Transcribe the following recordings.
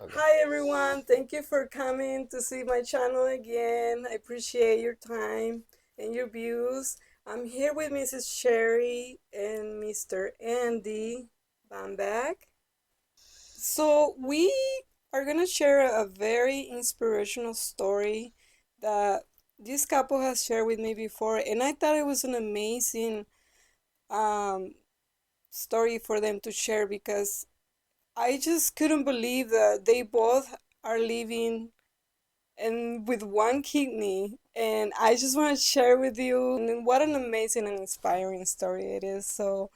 Okay. Hi everyone, thank you for coming to see my channel again. I appreciate your time and your views. I'm here with Mrs. Sherry and Mr. Andy Bombeck. So we are gonna share a very inspirational story that this couple has shared with me before, and I thought it was an amazing um, story for them to share because I just couldn't believe that they both are living and with one kidney. And I just want to share with you and what an amazing and inspiring story it is. So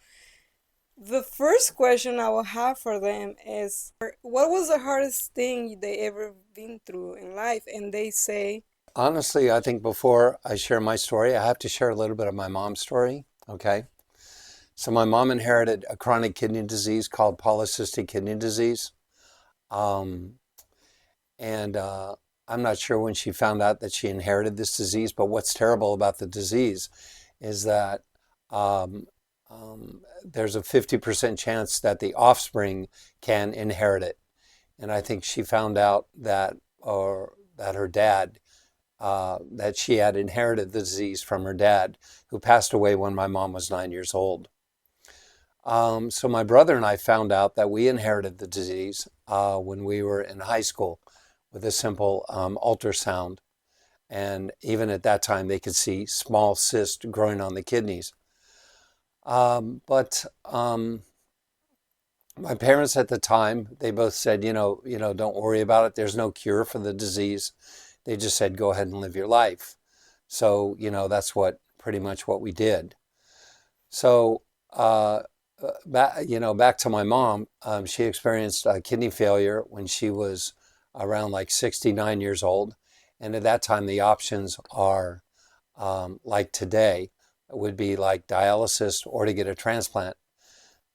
the first question I will have for them is, what was the hardest thing they ever been through in life? And they say, Honestly, I think before I share my story, I have to share a little bit of my mom's story. Okay. So my mom inherited a chronic kidney disease called polycystic kidney disease. Um, and I'm not sure when she found out that she inherited this disease, but what's terrible about the disease is that um, there's a 50% chance that the offspring can inherit it. And I think she found out that, or that her dad, that she had inherited the disease from her dad, who passed away when my mom was 9 years old. So my brother and I found out that we inherited the disease when we were in high school with a simple ultrasound. And even at that time, they could see small cysts growing on the kidneys. But my parents at the time, they both said, don't worry about it. There's no cure for the disease. They just said, go ahead and live your life. So, that's what pretty much what we did. So, back to my mom, she experienced kidney failure when she was around like 69 years old. And at that time, the options are like today, would be like dialysis or to get a transplant.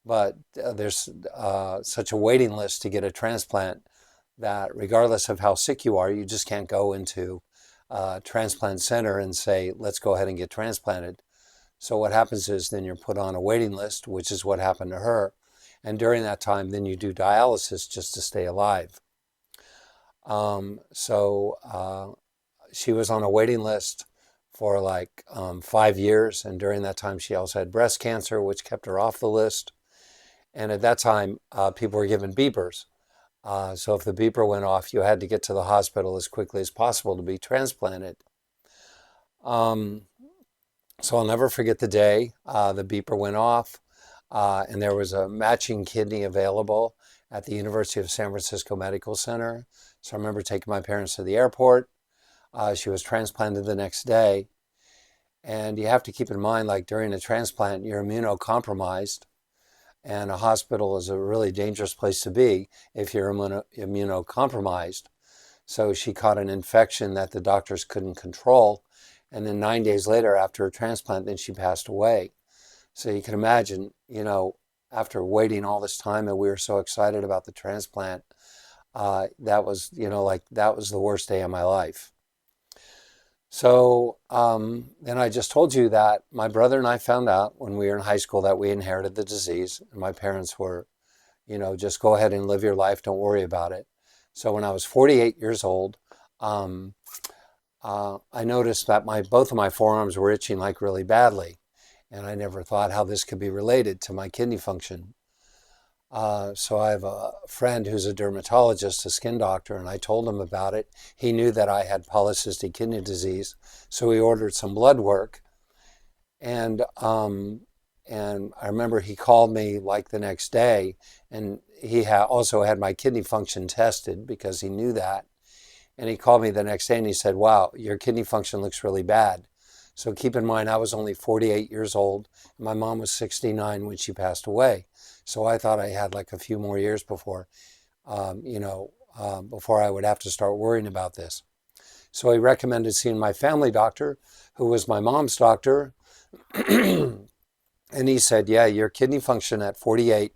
But there's such a waiting list to get a transplant that regardless of how sick you are, you just can't go into a transplant center and say, let's go ahead and get transplanted. So what happens is then you're put on a waiting list, which is what happened to her. And during that time, then you do dialysis just to stay alive. So she was on a waiting list for like 5 years. And during that time, she also had breast cancer, which kept her off the list. And at that time, people were given beepers. So if the beeper went off, you had to get to the hospital as quickly as possible to be transplanted. Um, so I'll never forget the day the beeper went off, and there was a matching kidney available at the University of San Francisco Medical Center. So I remember taking my parents to the airport. She was transplanted the next day. And you have to keep in mind, like during a transplant, you're immunocompromised. And a hospital is a really dangerous place to be if you're immunocompromised. So she caught an infection that the doctors couldn't control. And then 9 days later, after her transplant, then she passed away. So you can imagine, after waiting all this time and we were so excited about the transplant, that was, like that was the worst day of my life. So then I just told you that my brother and I found out when we were in high school that we inherited the disease. And my parents were, just go ahead and live your life. Don't worry about it. So when I was 48 years old, um, I noticed that both of my forearms were itching like really badly. And I never thought how this could be related to my kidney function. So I have a friend who's a dermatologist, a skin doctor, and I told him about it. He knew that I had polycystic kidney disease, so he ordered some blood work. And and I remember he called me like the next day, and he also had my kidney function tested because he knew that. And he called me the next day and he said, "Wow, your kidney function looks really bad." So keep in mind, I was only 48 years old. And my mom was 69 when she passed away. So I thought I had like a few more years before, before I would have to start worrying about this. So he recommended seeing my family doctor, who was my mom's doctor. And he said, yeah, your kidney function at 48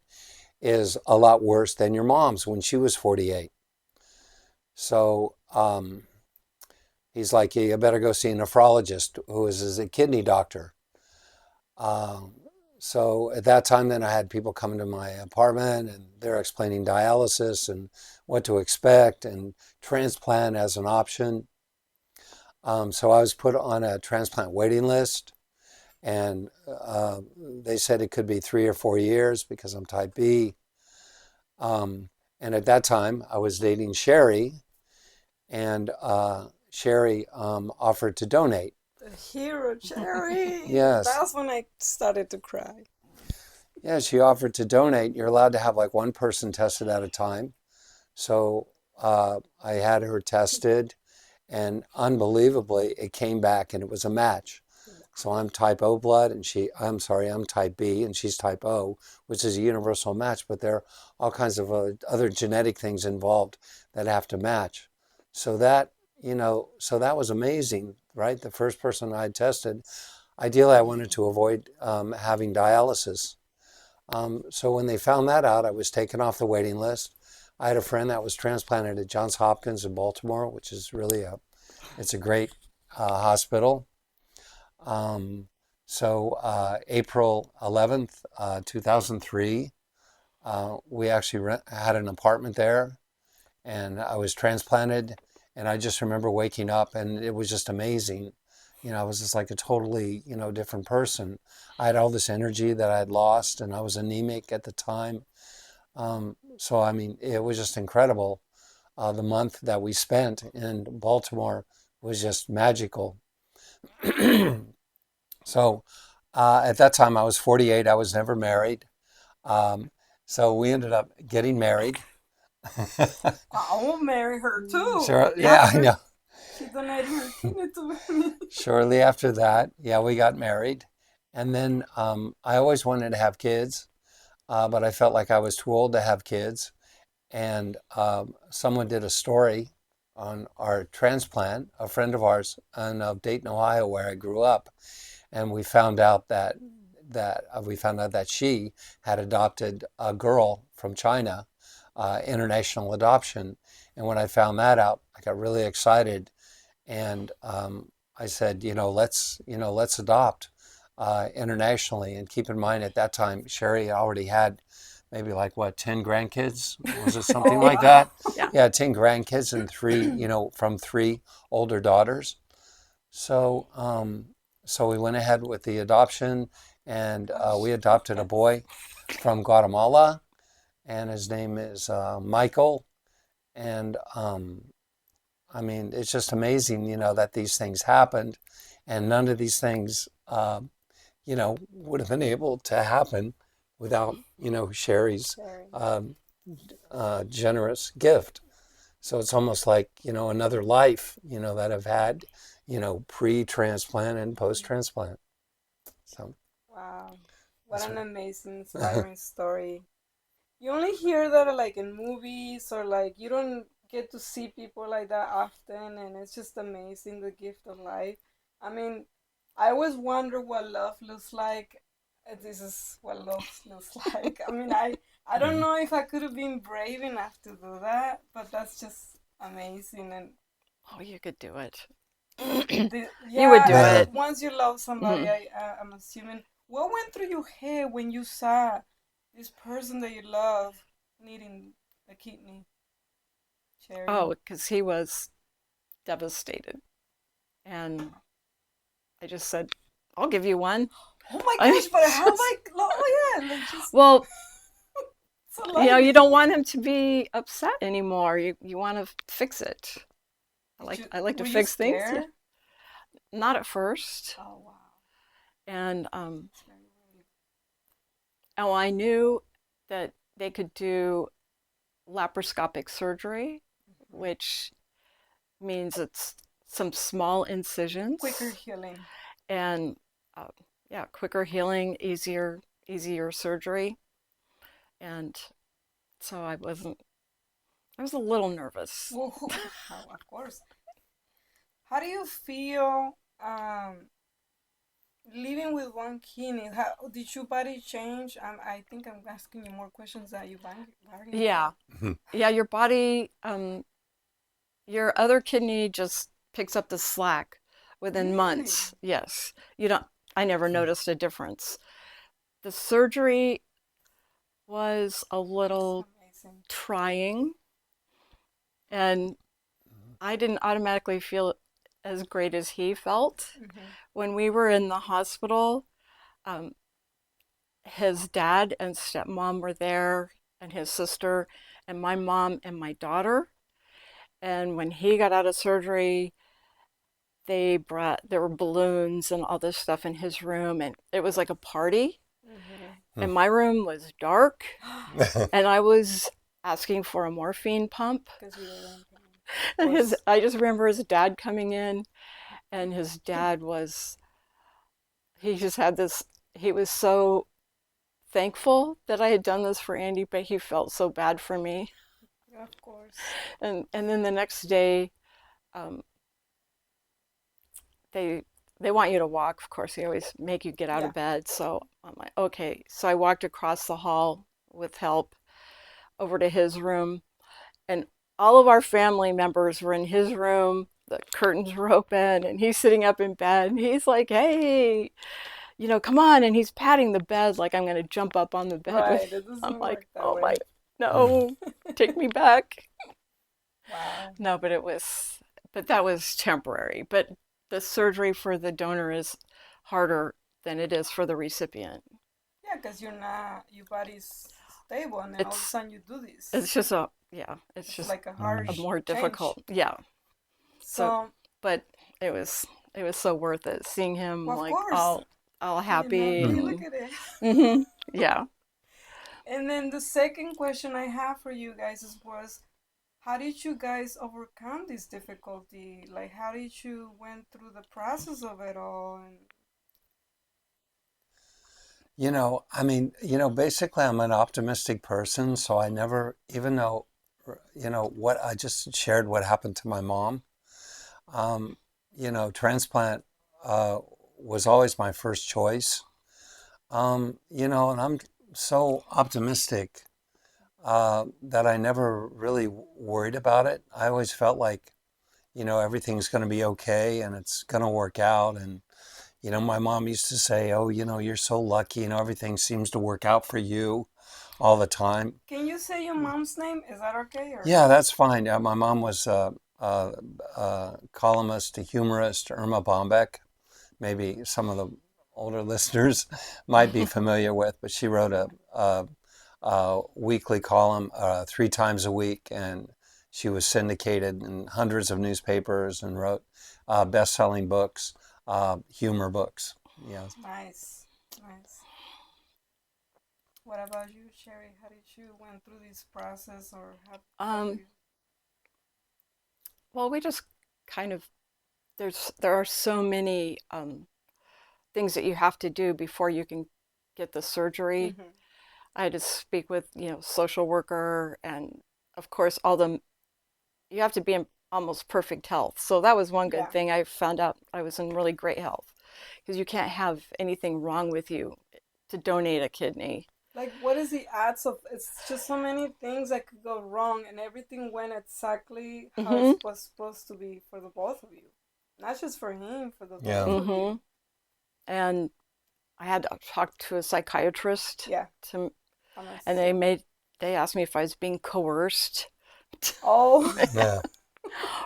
is a lot worse than your mom's when she was 48. So he's like, yeah, you better go see a nephrologist who is a kidney doctor. Um, So at that time, then I had people coming to my apartment and they're explaining dialysis and what to expect and transplant as an option. So I was put on a transplant waiting list, and they said it could be 3 or 4 years because I'm type B. And at that time, I was dating Sherry, and Sherry offered to donate. The hero, Cherry. Yes. That's when I started to cry. Yeah, she offered to donate. You're allowed to have like one person tested at a time. So I had her tested, and unbelievably, it came back and it was a match. So I'm type O blood, and I'm type B, and she's type O, which is a universal match, but there are all kinds of other genetic things involved that have to match. So so that was amazing, right? The first person I tested. Ideally, I wanted to avoid having dialysis. So when they found that out, I was taken off the waiting list. I had a friend that was transplanted at Johns Hopkins in Baltimore, which is really it's a great hospital. April 11th, 2003, we actually had an apartment there, and I was transplanted. And I just remember waking up, and it was just amazing. I was just like a totally, different person. I had all this energy that I had lost, and I was anemic at the time. So, I mean, it was just incredible. The month that we spent in Baltimore was just magical. So, at that time, I was 48. I was never married. So we ended up getting married. I will marry her too. Sure, yeah, I know. She donated her kidney to me. Shortly after that, yeah, we got married. And then I always wanted to have kids, but I felt like I was too old to have kids. And someone did a story on our transplant, a friend of ours in Dayton, Ohio, where I grew up, and we found out that she had adopted a girl from China, international adoption. And when I found that out, I got really excited, and I said, let's adopt internationally. And keep in mind, at that time, Sherry already had maybe like what, 10 grandkids? Was it something like that? Yeah, 10 grandkids and from three older daughters. So, so we went ahead with the adoption, and we adopted a boy from Guatemala, and his name is Michael. And I mean, it's just amazing, that these things happened, and none of these things, would have been able to happen without, Sherry's generous gift. So it's almost like, another life, that I've had, pre-transplant and post-transplant. So. Wow. What an amazing, inspiring story. You only hear that like in movies, or like you don't get to see people like that often, and it's just amazing, the gift of life. I mean, I always wonder what love looks like. This is what love looks like. I mean, I don't know if I could have been brave enough to do that, but that's just amazing. And oh, you could do it. you would do it. Once you love somebody, I'm assuming. What went through your head when you saw this person that you love needing a kidney? Cherry? Oh, because he was devastated. And I just said, I'll give you one. Oh my gosh, but how like, oh yeah. Well, you don't want him to be upset anymore. You want to fix it. I like to fix things. Yeah. Not at first. Oh wow. And I knew that they could do laparoscopic surgery, which means it's some small incisions. Quicker healing. And quicker healing, easier surgery. And so I was a little nervous. Well, of course. How do you feel living with one kidney? How did your body change? I think I'm asking you more questions than you buying. Yeah. Yeah, your body, your other kidney just picks up the slack within months. Yes. I never noticed a difference. The surgery was a little Amazing. trying, and I didn't automatically feel as great as he felt. When we were in the hospital, um, his dad and stepmom were there, and his sister, and my mom and my daughter. And when he got out of surgery, there were balloons and all this stuff in his room, and it was like a party. And my room was dark, and I was asking for a morphine pump. And I just remember his dad coming in, and his dad he just had this, he was so thankful that I had done this for Andy, but he felt so bad for me. Of course. And then the next day, they want you to walk. Of course, they always make you get out of bed. So I'm like, okay. So I walked across the hall with help over to his room, and all of our family members were in his room. The curtains were open, and he's sitting up in bed, and he's like, hey, come on. And he's patting the bed like I'm going to jump up on the bed. Right, it doesn't I'm like, work that oh way. my, no, take me back. Wow. No, but that was temporary. But the surgery for the donor is harder than it is for the recipient. Yeah, because your body's stable, and then all of a sudden you do this. It's just it's just like a harsh more difficult. change. Yeah. So, but it was so worth it, seeing him well, like course. all happy. Look at it. Yeah. And then the second question I have for you guys was, how did you guys overcome this difficulty? Like, how did you went through the process of it all? And basically I'm an optimistic person, so I never, even though, what I just shared what happened to my mom, transplant was always my first choice. And I'm so optimistic that I never really worried about it. I always felt like, everything's going to be okay and it's going to work out. And, my mom used to say, oh, you're so lucky, everything seems to work out for you all the time. Can you say your mom's name? Is that okay? Or? Yeah, that's fine. My mom was columnist, humorist, Irma Bombeck. Maybe some of the older listeners might be familiar with, but she wrote a weekly column 3 times a week, and she was syndicated in hundreds of newspapers and wrote best-selling books, humor books. Yeah. Nice. What about you, Sherry? How did you went through this process, or how well, we just kind of, there are so many things that you have to do before you can get the surgery. I had to speak with, social worker, and of course you have to be in almost perfect health. So that was one good thing. I found out I was in really great health, because you can't have anything wrong with you to donate a kidney. Like, what is the odds of, it's just so many things that could go wrong, and everything went exactly how it was supposed to be for the both of you. Not just for him, for the both of you. And I had to talk to a psychiatrist. Yeah. And they asked me if I was being coerced. Oh. Yeah.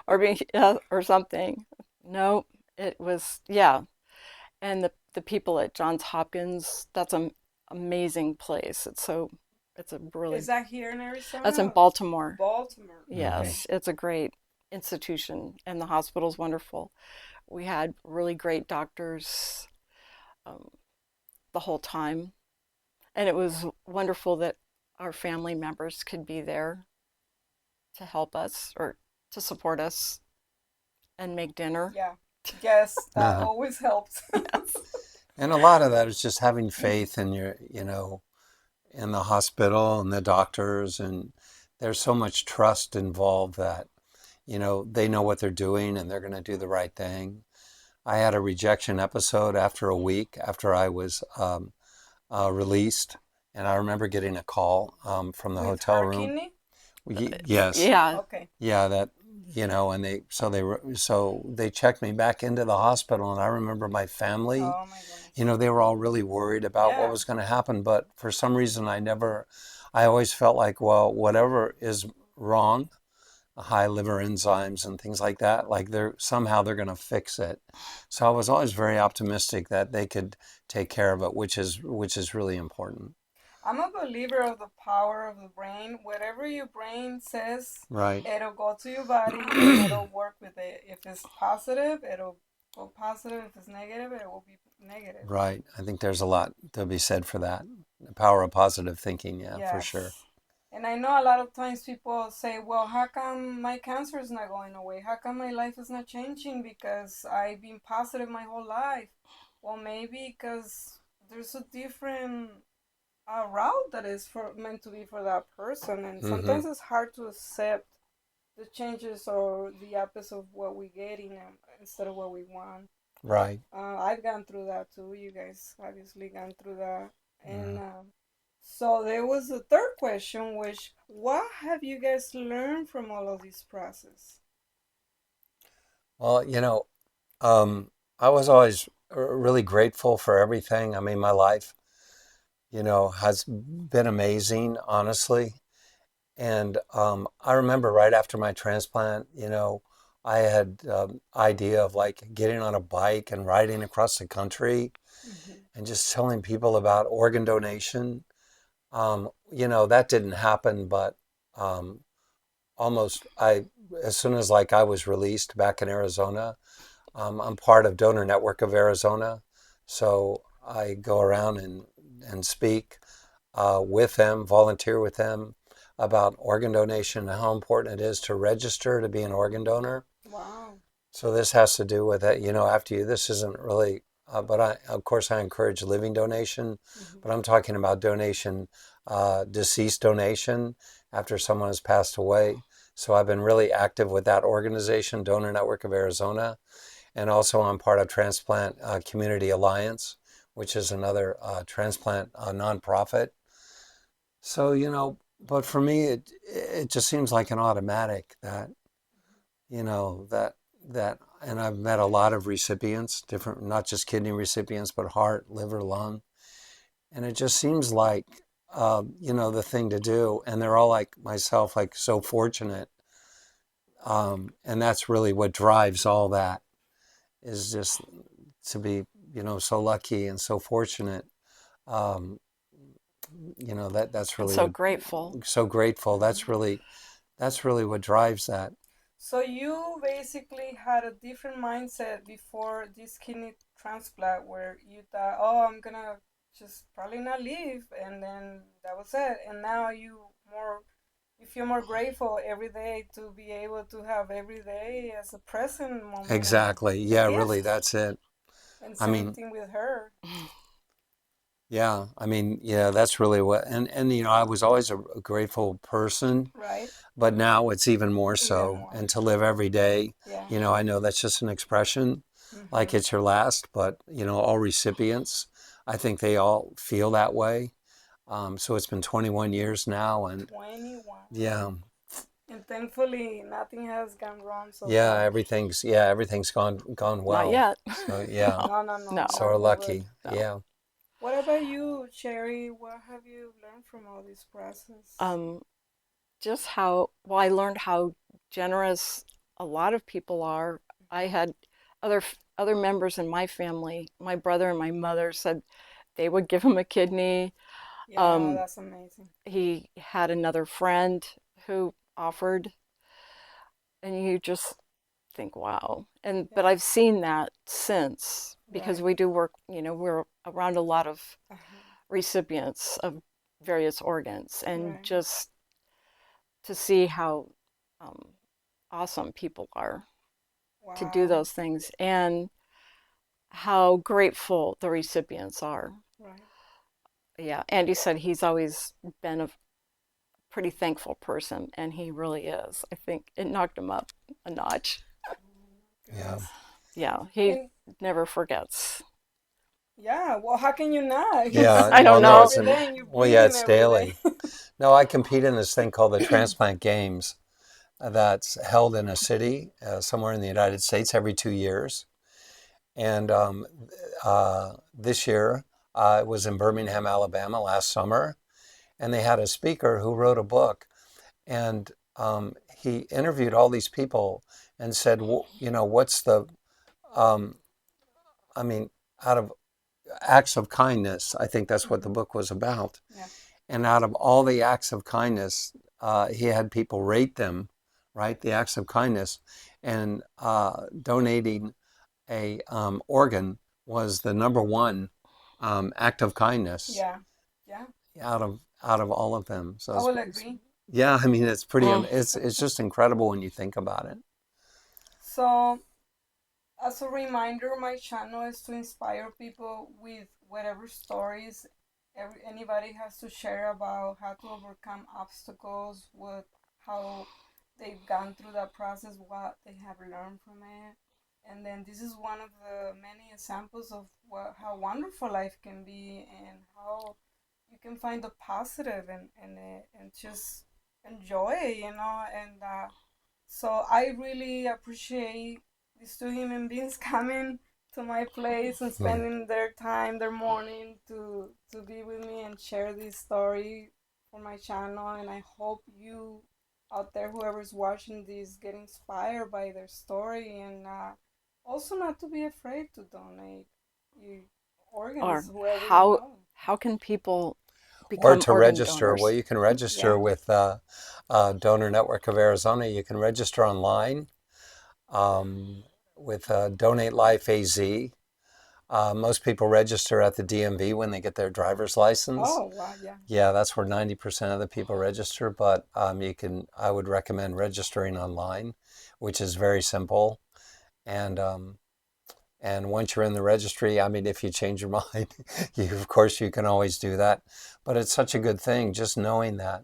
or something. No, it was, And the people at Johns Hopkins, that's an amazing place. It's a really. Is that here in Arizona? That's in Baltimore. Baltimore. Yes, it's a great institution, and the hospital's wonderful. We had really great doctors the whole time, and it was wonderful that our family members could be there to help us or to support us and make dinner. Yeah. Yes, that always helps. And a lot of that is just having faith in your, in the hospital and the doctors. And there's so much trust involved that, they know what they're doing and they're going to do the right thing. I had a rejection episode after a week after I was released. And I remember getting a call from the hotel room. Kidney? Yes. Yeah. Okay. Yeah, you know, and so they checked me back into the hospital, and I remember my family, Oh my you goodness. know, they were all really worried about what Yeah. was going to happen, but for some reason I always felt like, well, whatever is wrong, high liver enzymes and things like that, like they're going to fix it. So I was always very optimistic that they could take care of it, which is really important. I'm a believer of the power of the brain. Whatever your brain says, Right. it'll go to your body and it'll work with it. If it's positive, it'll go positive. If it's negative, it will be negative. Right. I think there's a lot to be said for that. The power of positive thinking, yeah, for sure. Yes. And I know a lot of times people say, well, how come my cancer is not going away? How come my life is not changing? Because I've been positive my whole life. Well, maybe because there's a different route that is for meant to be for that person, and Mm-hmm. sometimes it's hard to accept the changes or the opposite of what we're getting instead of what we want. Right. I've gone through that too. You guys obviously gone through that, and Yeah. so there was a third question, which what have you guys learned from all of this process? Well, I was always really grateful for everything. I mean, my life, has been amazing, honestly. And I remember right after my transplant, I had idea of like getting on a bike and riding across the country Hmm. and just telling people about organ donation. That didn't happen, but um, as soon as like I was released back in Arizona, I'm part of Donor Network of Arizona, so I go around and speak with them, volunteer with them about organ donation and how important it is to register to be an organ donor. Wow. So this has to do with that, after you, this isn't really, but of course, I encourage living donation, Hmm. but I'm talking about donation, deceased donation after someone has passed away. So I've been really active with that organization, Donor Network of Arizona. And also I'm part of Transplant Community Alliance, which is another transplant nonprofit. So, but for me, it just seems like an automatic that, that that and I've met a lot of recipients, different, not just kidney recipients, but heart, liver, lung, and it just seems like the thing to do. And they're all like myself, like so fortunate, and that's really what drives all that, is just to be so lucky and so fortunate. Um, that's And really so what, grateful. so grateful. Hmm. That's really what drives that. So you basically had a different mindset before this kidney transplant where you thought, oh, I'm gonna just probably not live, and then that was it. And now you feel more grateful every day to be able to have every day as a present moment and Exactly. a Yeah, really, gift. that's it. And I same mean, thing with her, yeah, I mean, yeah, that's really what, and I was always a grateful person, right? but now it's even more Even so. more. And to live every day, Yeah. I know that's just an expression, like Mm-hmm. it's your last, but all recipients, I think they all feel that way. So it's been 21 years now, and 21. yeah, And thankfully, nothing has gone wrong so yeah, far. everything's gone Not well. yet. So yeah, No, no, no. No, so Knock we're on wood. lucky. no. Yeah. What about you, Cherry? What have you learned from all this process? Um, just how, well, I learned how generous a lot of people are. I had other members in my family, my brother and my mother said they would give him a kidney. Yeah, Um, that's amazing. he had another friend who offered, and you just think, wow. And but Yeah, I've seen that since because right. we do work, we're around a lot of Uh-huh. recipients of various organs, and Right. just to see how um, awesome people are to do Wow. those things and how grateful the recipients are. Right. Yeah, Andy said he's always been a pretty thankful person, and he really is. I think it knocked him up a notch. Oh my Yeah. goodness. Yeah, he And never forgets. yeah, well, how can you not? He's Yeah. I don't Well, living no, know. it's every an day and you're well, yeah, breathing it's every day. daily. No, I compete in this thing called the Transplant Games. that's held in a city somewhere in the United States every 2 years. And this year, it was in Birmingham, Alabama last summer, and they had a speaker who wrote a book, and he interviewed all these people and said, what's the, I mean, out of acts of kindness, I think that's what the book was about. Yeah. And out of all the acts of kindness, he had people rate them, right? The acts of kindness, and donating a organ was the number one act of kindness. Yeah. Yeah. Out of all of them. So I will agree. yeah, I mean, it's pretty. It's just incredible when you think about it. So, as a reminder, my channel is to inspire people with whatever stories anybody has to share about how to overcome obstacles, how they've gone through that process, what they have learned from it. And then this is one of the many examples of how wonderful life can be, and how you can find the positive and just enjoy it, and so I really appreciate these two human beings coming to my place and spending their time, their morning, to be with me and share this story for my channel. And I hope you out there, whoever's watching this, get inspired by their story, and also not to be afraid to donate your organs. Or how can people become or to organ register? donors? Well, you can register with Donor Network of Arizona. You can register online with Donate Life AZ. Most people register at the DMV when they get their driver's license. Oh, wow, yeah. Yeah, that's where 90% of the people register, but I would recommend registering online, which is very simple. And once you're in the registry, I mean, if you change your mind, of course, you can always do that. But it's such a good thing, just knowing that,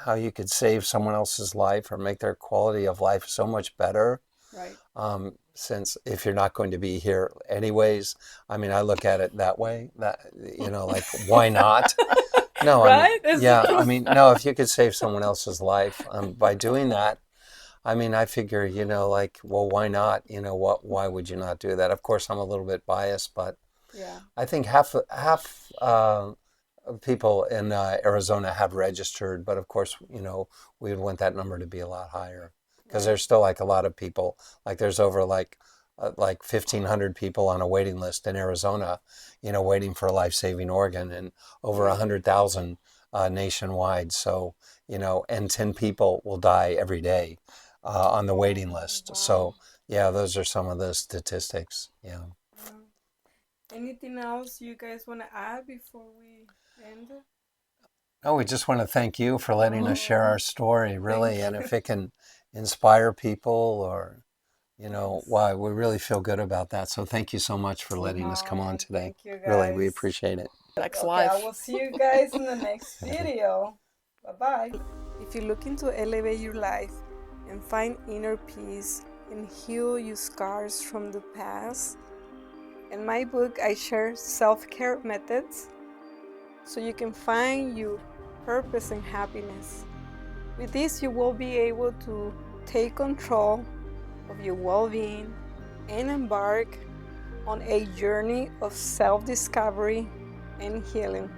how you could save someone else's life or make their quality of life so much better. Right. Since if you're not going to be here anyways, I mean, I look at it that way, that, like, why not? No, Right? I mean, no, if you could save someone else's life by doing that, I mean, I figure, like, well, why not? Why would you not do that? Of course, I'm a little bit biased, but Yeah. I think half of people in Arizona have registered, but of course, we would want that number to be a lot higher, because there's still like a lot of people, like there's over like 1,500 people on a waiting list in Arizona, waiting for a life-saving organ, and over 100,000 nationwide. So, and 10 people will die every day on the waiting list. Wow. So, yeah, those are some of the statistics. Yeah. Anything else you guys want to add before we end? No, we just want to thank you for letting us share our story, really. And if it can inspire people, or, why, we really feel good about that. So thank you so much for letting us come on today. Thank you, guys. Really, we appreciate it. Next Okay, live. I will see you guys in the next video. Bye-bye. If you're looking to elevate your life and find inner peace and heal your scars from the past, in my book I share self-care methods so you can find your purpose and happiness. With this, you will be able to take control of your well-being and embark on a journey of self-discovery and healing.